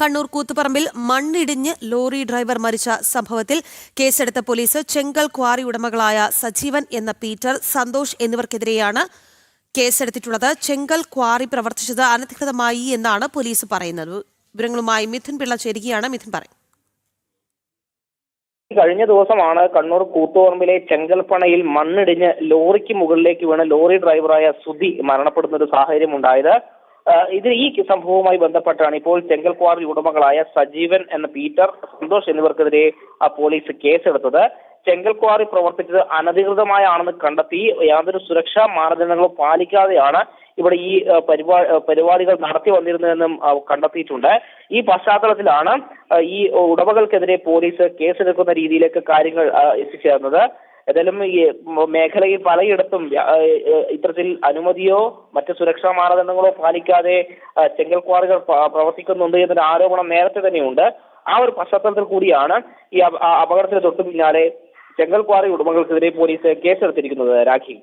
കണ്ണൂർ കൂത്തുപറമ്പിൽ മണ്ണിടിഞ്ഞ് lorry driver മരിച്ച സംഭവത്തിൽ കേസെടുത്ത പോലീസ് ചെങ്കൽ ക്വാറി ഉടമകളായ സജീവൻ എന്ന പീറ്റർ, സന്തോഷ് എന്നിവർക്കെതിരെയാണ് കേസെടുത്തിട്ടുള്ളത്. ചെങ്കൽ ക്വാറി പ്രവർത്തിച്ചത് അനധികൃതമായി എന്നാണ് പോലീസ് പറയുന്നത്. വിവരങ്ങളുമായി മിഥുൻ പിള്ള ചേരുകയാണ്. മിഥുൻ പറയും. കഴിഞ്ഞ ദിവസമാണ് കണ്ണൂർ കൂത്തുപറമ്പിലെ ചെങ്കൽപ്പണയിൽ മണ്ണിടിഞ്ഞ് ലോറിക്ക് മുകളിലേക്ക് വീണ് ലോറി ഡ്രൈവറായ സുധി മരണപ്പെടുന്ന ഒരു സാഹചര്യം ഉണ്ടായത്. ഈ സംഭവവുമായി ബന്ധപ്പെട്ടാണ് ഇപ്പോൾ ചെങ്കൽ ക്വാറി ഉടമകളായ സജീവൻ എന്ന പീറ്റർ, സന്തോഷ് എന്നിവർക്കെതിരെ പോലീസ് കേസെടുത്തത്. ചെങ്കൽ ക്വാറി പ്രവർത്തിച്ചത് അനധികൃതമായാണെന്ന് കണ്ടെത്തി യാതൊരു സുരക്ഷാ മാനദണ്ഡങ്ങളും പാലിക്കാതെയാണ് ഇവിടെ ഈ പരിപാടികൾ നടത്തി വന്നിരുന്നതെന്നും കണ്ടെത്തിയിട്ടുണ്ട്. ഈ പശ്ചാത്തലത്തിലാണ് ഈ ഉടമകൾക്കെതിരെ പോലീസ് കേസെടുക്കുന്ന രീതിയിലേക്ക് കാര്യങ്ങൾ എത്തിച്ചേർന്നത്. ഏതായാലും ഈ മേഖലയിൽ പലയിടത്തും ഇത്തരത്തിൽ അനുമതിയോ മറ്റ് സുരക്ഷാ മാനദണ്ഡങ്ങളോ പാലിക്കാതെ ചെങ്കൽ ക്വാറികൾ പ്രവർത്തിക്കുന്നുണ്ട് എന്നൊരു ആരോപണം നേരത്തെ തന്നെയുണ്ട്. ആ ഒരു പശ്ചാത്തലത്തിൽ കൂടിയാണ് ഈ അപകടത്തിന് തൊട്ടു പിന്നാലെ ചെങ്കൽ ക്വാറി ഉടമകൾക്കെതിരെ പോലീസ് കേസെടുത്തിരിക്കുന്നത്. രാഖി.